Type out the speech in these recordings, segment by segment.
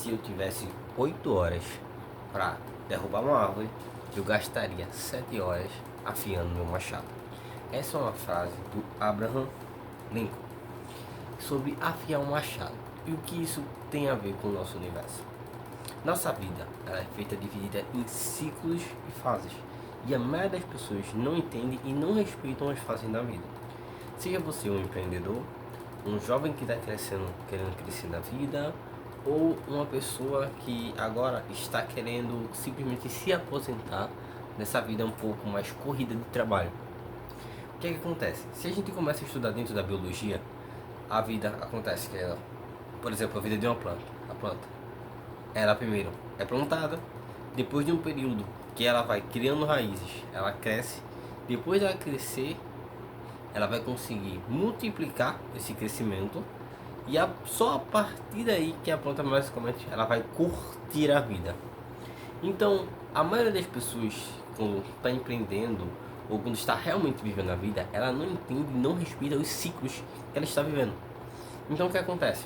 Se eu tivesse 8 horas para derrubar uma árvore, eu gastaria 7 horas afiando meu machado. Essa é uma frase do Abraham Lincoln sobre afiar um machado. E o que isso tem a ver com o nosso universo? Nossa vida ela é feita dividida em ciclos e fases. E a maioria das pessoas não entende e não respeitam as fases da vida. Seja você um empreendedor, um jovem que está crescendo, querendo crescer na vida, ou uma pessoa que agora está querendo simplesmente se aposentar nessa vida um pouco mais corrida de trabalho. O que é que acontece? Se a gente começa a estudar dentro da biologia, a vida acontece que ela, por exemplo, a vida de uma planta. A planta, ela primeiro é plantada, depois de um período que ela vai criando raízes, ela cresce, depois dela crescer, ela vai conseguir multiplicar esse crescimento e só a partir daí que a planta basicamente ela vai curtir a vida. Então, a maioria das pessoas quando está empreendendo ou quando está realmente vivendo a vida, ela não entende e não respeita os ciclos que ela está vivendo. Então, o que acontece?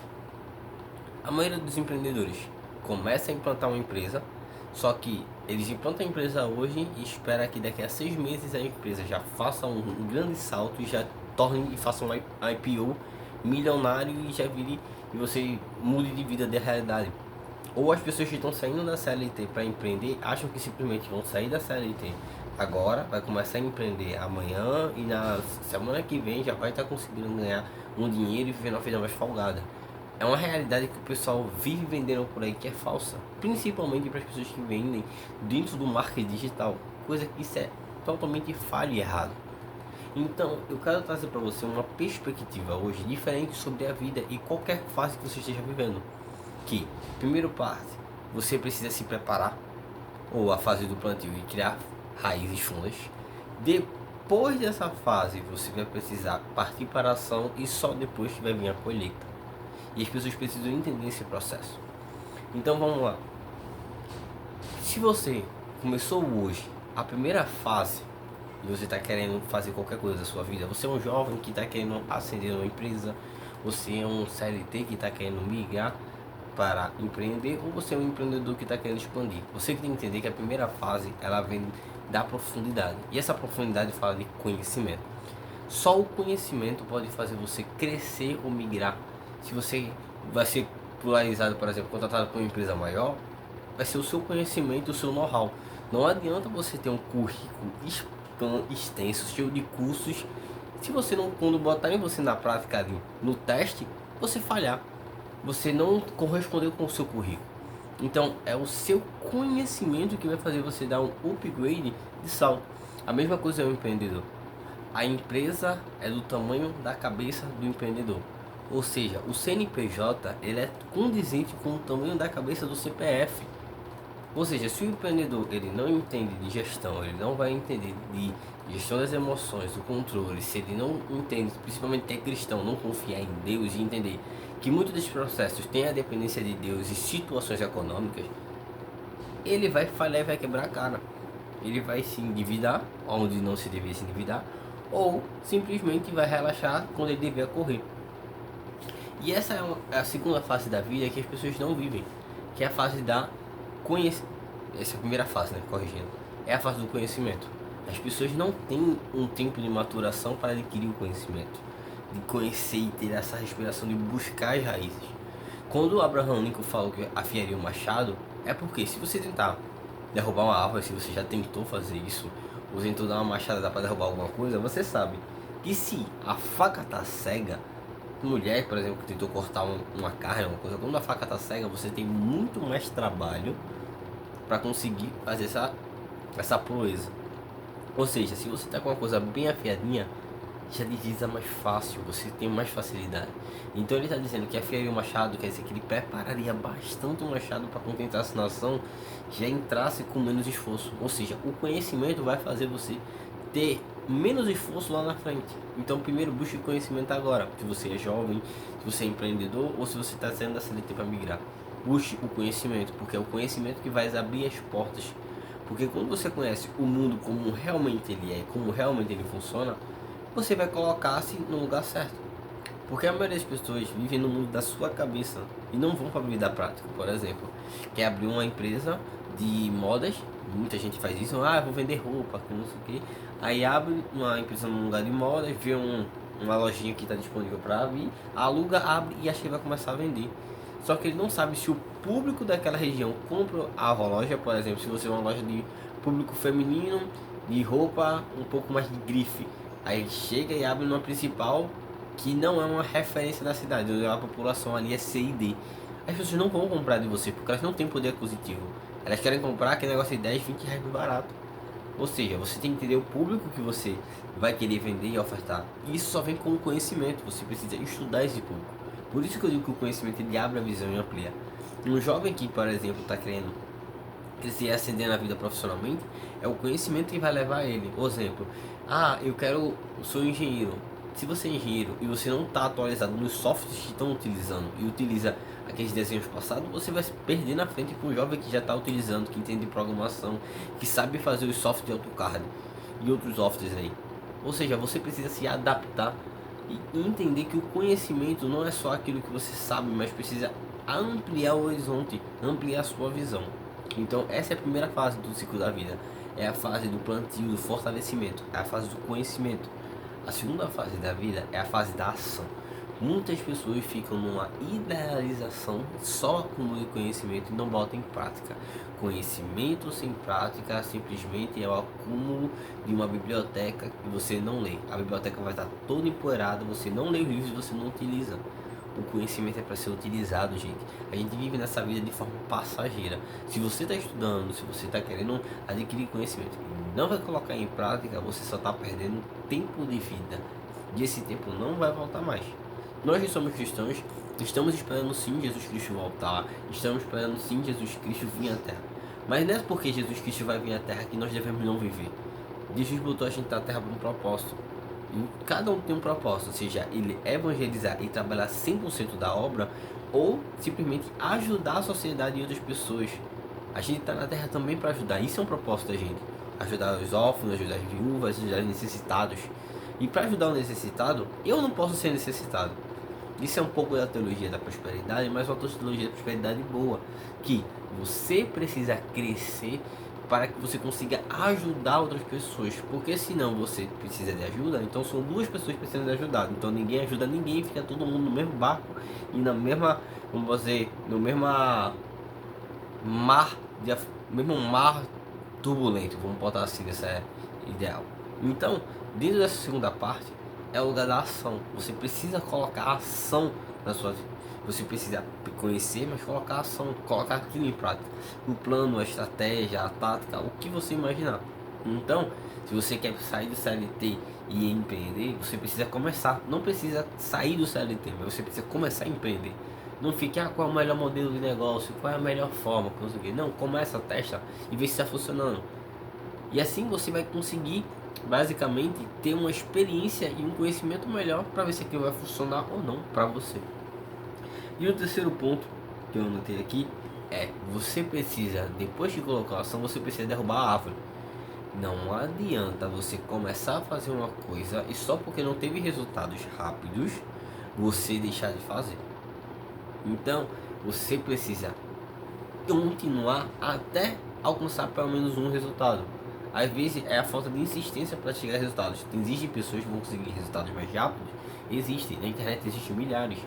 A maioria dos empreendedores começa a implantar uma empresa, só que eles implantam a empresa hoje e espera que daqui a 6 meses a empresa já faça um grande salto e já torne e faça um IPO milionário e já vire e você mude de vida de realidade. Ou as pessoas que estão saindo da CLT para empreender acham que simplesmente vão sair da CLT agora, vai começar a empreender amanhã e na semana que vem já vai estar conseguindo ganhar um dinheiro e viver uma vida mais folgada. É uma realidade que o pessoal vive vendendo por aí que é falsa, principalmente para as pessoas que vendem dentro do marketing digital, coisa que isso é totalmente falho e errado. Então, eu quero trazer para você uma perspectiva hoje diferente sobre a vida e qualquer fase que você esteja vivendo. Que, primeiro parte, você precisa se preparar, ou a fase do plantio e criar raízes fundas. Depois dessa fase, você vai precisar partir para a ação e só depois que vai vir a colheita. E as pessoas precisam entender esse processo. Então vamos lá. Se você começou hoje a primeira fase e você está querendo fazer qualquer coisa da sua vida, você é um jovem que está querendo ascender uma empresa, você é um CLT que está querendo migrar para empreender, ou você é um empreendedor que está querendo expandir. Você tem que entender que a primeira fase ela vem da profundidade, e essa profundidade fala de conhecimento. Só o conhecimento pode fazer você crescer ou migrar. Se você vai ser polarizado, por exemplo, contratado por uma empresa maior, vai ser o seu conhecimento, o seu know-how. Não adianta você ter um currículo extenso, cheio de cursos, se você não, quando botarem você na prática ali, no teste, você falhar, você não correspondeu com o seu currículo. Então é o seu conhecimento que vai fazer você dar um upgrade de salto. A mesma coisa é o empreendedor. A empresa é do tamanho da cabeça do empreendedor. Ou seja, o CNPJ ele é condizente com o tamanho da cabeça do CPF. Ou seja, se o empreendedor ele não entende de gestão, ele não vai entender de gestão das emoções, do controle, se ele não entende, principalmente ter cristão, não confiar em Deus e entender que muitos desses processos têm a dependência de Deus e situações econômicas, ele vai falhar e vai quebrar a cara. Ele vai se endividar onde não se devia se endividar, ou simplesmente vai relaxar quando ele deveria correr. E essa é a segunda fase da vida que as pessoas não vivem, que é a fase da conhecimento. Essa é a primeira fase, né? Corrigindo. É a fase do conhecimento. As pessoas não têm um tempo de maturação para adquirir o conhecimento, de conhecer e ter essa respiração de buscar as raízes. Quando o Abraham Lincoln falou que afiaria o machado, é porque se você tentar derrubar uma árvore, se você já tentou fazer isso, ou tentou dar uma machada para derrubar alguma coisa, você sabe que se a faca tá cega, mulher, por exemplo, que tentou cortar uma carne, uma coisa, quando a faca tá cega, você tem muito mais trabalho para conseguir fazer essa proeza. Ou seja, se você tá com uma coisa bem afiadinha, já desliza mais fácil, você tem mais facilidade. Então ele está dizendo que afiaria o machado, quer dizer que ele prepararia bastante o machado para quando entrasse na ação, já entrasse com menos esforço. Ou seja, o conhecimento vai fazer você ter menos esforço lá na frente. Então primeiro busque conhecimento agora, se você é jovem, se você é empreendedor ou se você está saindo da CLT para migrar. Busque o conhecimento, porque é o conhecimento que vai abrir as portas. Porque quando você conhece o mundo como realmente ele é, como realmente ele funciona, você vai colocar-se no lugar certo. Porque a maioria das pessoas vive no mundo da sua cabeça e não vão para a vida prática. Por exemplo, quer abrir uma empresa de modas, muita gente faz isso, vou vender roupa, que não sei o que. Aí abre uma empresa num lugar de modas, vê uma lojinha que está disponível para abrir, aluga, abre e acha que vai começar a vender. Só que ele não sabe se o público daquela região compra a loja, por exemplo, se você é uma loja de público feminino, de roupa um pouco mais de grife. Aí chega e abre numa principal que não é uma referência da cidade, onde a população ali é C e D. As pessoas não vão comprar de você porque elas não têm poder aquisitivo. Elas querem comprar aquele negócio de 10, 20 reais barato. Ou seja, você tem que entender o público que você vai querer vender e ofertar. E isso só vem com o conhecimento, você precisa estudar esse público. Por isso que eu digo que o conhecimento ele abre a visão e amplia. Um jovem que, por exemplo, está querendo crescer e ascender na vida profissionalmente, é o conhecimento que vai levar ele. Por exemplo, eu sou engenheiro. Se você é engenheiro e você não está atualizado nos softwares que estão utilizando e utiliza aqueles desenhos passados, você vai se perder na frente com um jovem que já está utilizando, que entende programação, que sabe fazer os softwares de AutoCAD e outros softwares aí. Ou seja, você precisa se adaptar e entender que o conhecimento não é só aquilo que você sabe, mas precisa ampliar o horizonte, ampliar a sua visão. Então essa é a primeira fase do ciclo da vida. É a fase do plantio, do fortalecimento, é a fase do conhecimento. A segunda fase da vida é a fase da ação. Muitas pessoas ficam numa idealização, só acumulam conhecimento e não botam em prática. Conhecimento sem prática simplesmente é o acúmulo de uma biblioteca que você não lê. A biblioteca vai estar toda empoeirada, você não lê os livros e você não utiliza. O conhecimento é para ser utilizado, gente. A gente vive nessa vida de forma passageira. Se você está estudando, se você está querendo adquirir conhecimento e não vai colocar em prática, você só está perdendo tempo de vida. E esse tempo não vai voltar mais. Nós que somos cristãos, estamos esperando sim Jesus Cristo voltar. Estamos esperando sim Jesus Cristo vir à Terra. Mas não é porque Jesus Cristo vai vir à Terra que nós devemos não viver. Jesus botou a gente na Terra por um propósito. E cada um tem um propósito, seja ele evangelizar e trabalhar 100% da obra ou simplesmente ajudar a sociedade e outras pessoas. A gente está na Terra também para ajudar, isso é um propósito da gente. Ajudar os órfãos, ajudar as viúvas, ajudar os necessitados. E para ajudar o necessitado, eu não posso ser necessitado. Isso é um pouco da teologia da prosperidade, mas uma teologia da prosperidade boa, que você precisa crescer para que você consiga ajudar outras pessoas, porque senão você precisa de ajuda, então são duas pessoas que precisam de ajuda, então ninguém ajuda ninguém, fica todo mundo no mesmo barco e na mesma, vamos dizer, no mar, mesmo mar turbulento, vamos botar assim, essa é ideal. Então, dentro dessa segunda parte, é o lugar da ação, você precisa colocar ação na sua vida. Você precisa conhecer, mas colocar ação, colocar aquilo em prática. O plano, a estratégia, a tática, o que você imaginar. Então, se você quer sair do CLT e empreender, você precisa começar. Não precisa sair do CLT, mas você precisa começar a empreender. Não fique, qual é o melhor modelo de negócio, qual é a melhor forma, conseguir. Não, começa, testa e vê se está funcionando. E assim você vai conseguir, basicamente, ter uma experiência e um conhecimento melhor para ver se aquilo vai funcionar ou não para você. E o terceiro ponto que eu anotei aqui é: você precisa, depois de colocar a ação, você precisa derrubar a árvore. Não adianta você começar a fazer uma coisa e só porque não teve resultados rápidos, você deixar de fazer. Então, você precisa continuar até alcançar pelo menos um resultado. Às vezes é a falta de insistência para chegar a resultados. Existem pessoas que vão conseguir resultados mais rápidos? Existem, na internet existem milhares.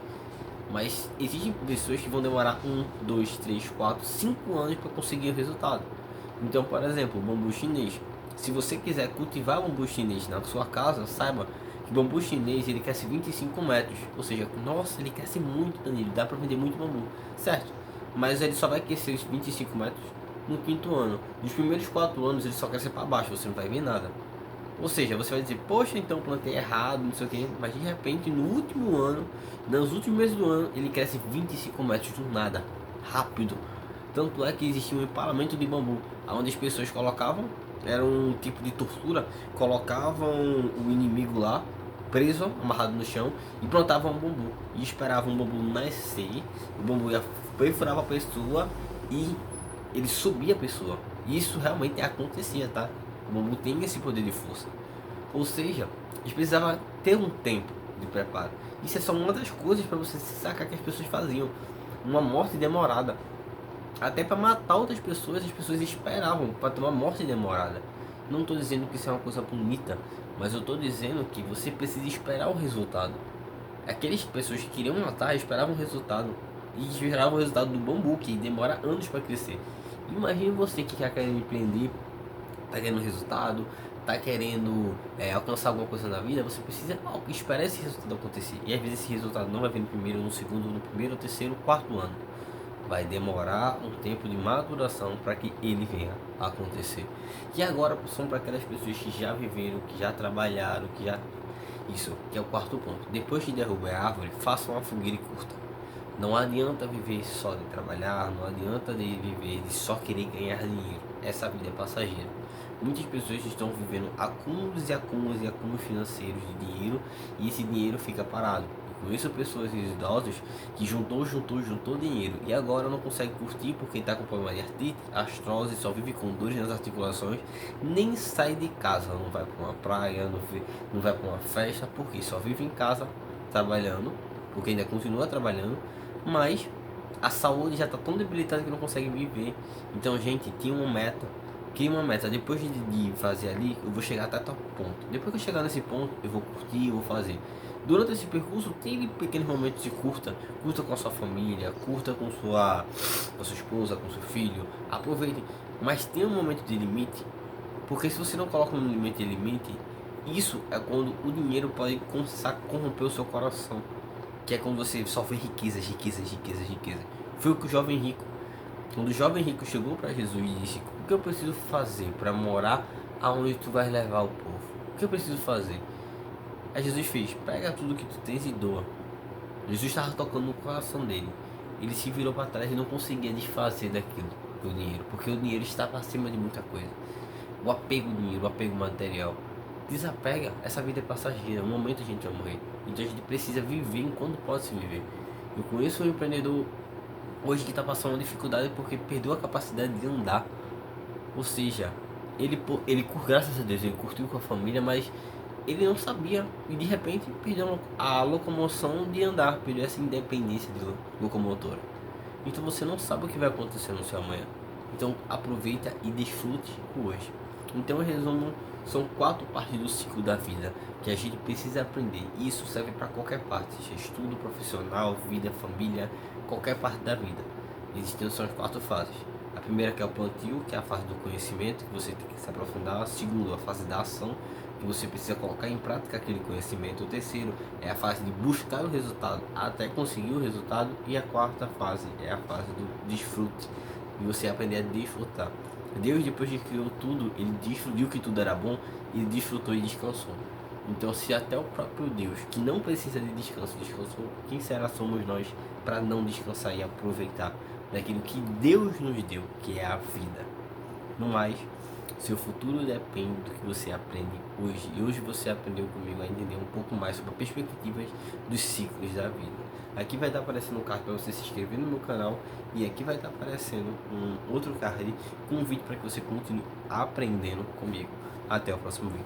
Mas existem pessoas que vão demorar 1, 2, 3, 4, 5 anos para conseguir o resultado. Então, por exemplo, o bambu chinês. Se você quiser cultivar bambu chinês na sua casa, saiba que bambu chinês ele cresce 25 metros. Ou seja, nossa, ele cresce muito, Danilo, dá para vender muito bambu, certo? Mas ele só vai crescer os 25 metros no quinto ano. Nos primeiros 4 anos ele só cresce para baixo, você não vai ver nada. Ou seja, você vai dizer, poxa, então plantei errado, não sei o que, mas de repente no último ano, nos últimos meses do ano, ele cresce 25 metros do nada, rápido. Tanto é que existia um empalamento de bambu, onde as pessoas colocavam, era um tipo de tortura, colocavam o inimigo lá, preso, amarrado no chão, e plantavam um bambu. E esperavam o bambu nascer, o bambu ia perfurar a pessoa e ele subia a pessoa. Isso realmente acontecia, tá? O bambu tem esse poder de força. Ou seja, eles precisavam ter um tempo. de preparo. Isso é só uma das coisas para você sacar que as pessoas faziam. Uma morte demorada. Até para matar outras pessoas, as pessoas esperavam para ter uma morte demorada. Não estou dizendo que isso é uma coisa bonita, mas eu estou dizendo que você precisa esperar o resultado. Aquelas pessoas que queriam matar esperavam o resultado. E esperavam o resultado do bambu, que demora anos para crescer. Imagine você que quer empreender, tá querendo resultado, tá querendo alcançar alguma coisa na vida, você precisa esperar esse resultado acontecer. E às vezes esse resultado não vai vir no primeiro, no segundo, no primeiro, terceiro, quarto ano. Vai demorar um tempo de maturação para que ele venha a acontecer. E agora são para aquelas pessoas que já viveram, que já trabalharam, que já... Isso, que é o quarto ponto. Depois de derrubar a árvore, faça uma fogueira e curta. Não adianta viver só de trabalhar, não adianta de viver de só querer ganhar dinheiro. Essa vida é passageira. Muitas pessoas estão vivendo acúmulos e acúmulos e acúmulos financeiros de dinheiro e esse dinheiro fica parado. Eu conheço pessoas idosas que juntou dinheiro e agora não consegue curtir porque está com problema de artrite, artrose, só vive com dores nas articulações, nem sai de casa, não vai para uma praia, não vai para uma festa, porque só vive em casa trabalhando, porque ainda continua trabalhando, mas a saúde já está tão debilitada que não consegue viver. Então, gente, tinha uma meta. Cria uma meta. Depois de fazer ali, eu vou chegar até tal ponto. Depois que eu chegar nesse ponto, eu vou curtir, eu vou fazer. Durante esse percurso, tem pequenos momentos de curta. Curta com a sua família, curta com sua esposa, com seu filho. Aproveite. Mas tem um momento de limite. Porque se você não coloca um limite de limite, isso é quando o dinheiro pode começar a corromper o seu coração. Que é quando você só vê riquezas. Foi o que o jovem rico, quando o jovem rico chegou para Jesus e disse: o que eu preciso fazer para morar aonde tu vais levar o povo? O que eu preciso fazer? Aí Jesus fez: pega tudo que tu tens e doa. Jesus estava tocando no coração dele. Ele se virou para trás e não conseguia desfazer daquilo, do dinheiro, porque o dinheiro estava acima de muita coisa. O apego ao dinheiro, o apego material. Desapega, essa vida é passageira, um momento a gente vai morrer. Então a gente precisa viver enquanto pode se viver. Eu conheço um empreendedor hoje que está passando uma dificuldade porque perdeu a capacidade de andar. Ou seja, ele graças a Deus, ele curtiu com a família, mas ele não sabia e de repente perdeu a locomoção de andar, perdeu essa independência de locomotora. Então você não sabe o que vai acontecer no seu amanhã. Então aproveita e desfrute o hoje. Então, em resumo, são 4 partes do ciclo da vida que a gente precisa aprender. E isso serve para qualquer parte, seja estudo, profissional, vida, família, qualquer parte da vida. Existem são as 4 fases. A primeira que é o plantio, que é a fase do conhecimento, que você tem que se aprofundar. A segunda, a fase da ação, que você precisa colocar em prática aquele conhecimento. O terceiro é a fase de buscar o resultado até conseguir o resultado. E a quarta fase é a fase do desfrute, de você aprender a desfrutar. Deus, depois de criou tudo, ele viu que tudo era bom, ele desfrutou e descansou. Então, se até o próprio Deus, que não precisa de descanso, descansou, quem será somos nós para não descansar e aproveitar daquilo que Deus nos deu, que é a vida? No mais, seu futuro depende do que você aprende hoje. E hoje você aprendeu comigo a entender um pouco mais sobre perspectivas dos ciclos da vida. Aqui vai estar aparecendo um card para você se inscrever no meu canal. E aqui vai estar aparecendo um outro card com um vídeo para que você continue aprendendo comigo. Até o próximo vídeo.